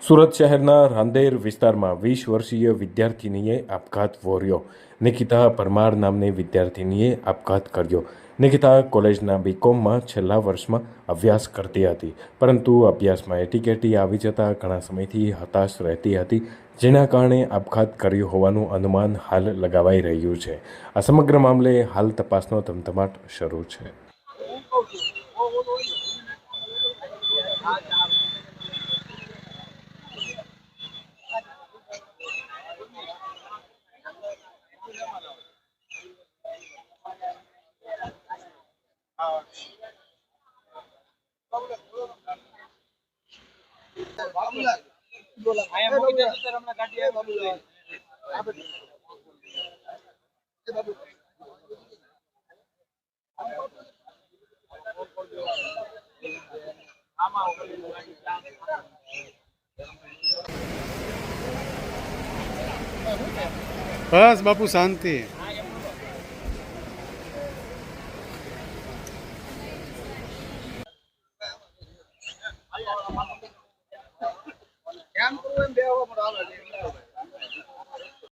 સુરત શહેરના રાંદેર વિસ્તારમાં 20 વર્ષીય વિદ્યાર્થિનીએ આપઘાત વહોર્યો। નિકિતા પરમાર નામની વિદ્યાર્થિનીએ આપઘાત કર્યો। નિકિતા કોલેજના બીકોમમાં છેલ્લા વર્ષમાં અભ્યાસ કરતી હતી, પરંતુ અભ્યાસમાં એટીકેટી આવી જતાં ઘણા સમયથી હતાશ રહેતી હતી, જેના કારણે આપઘાત કર્યો હોવાનું અનુમાન હાલ લગાવાઈ રહ્યું છે। આ સમગ્ર મામલે હાલ તપાસનો ધમધમાટ શરૂ છે। बस बापू शांति। કેમ કરવું એમ બે હવે પણ આવે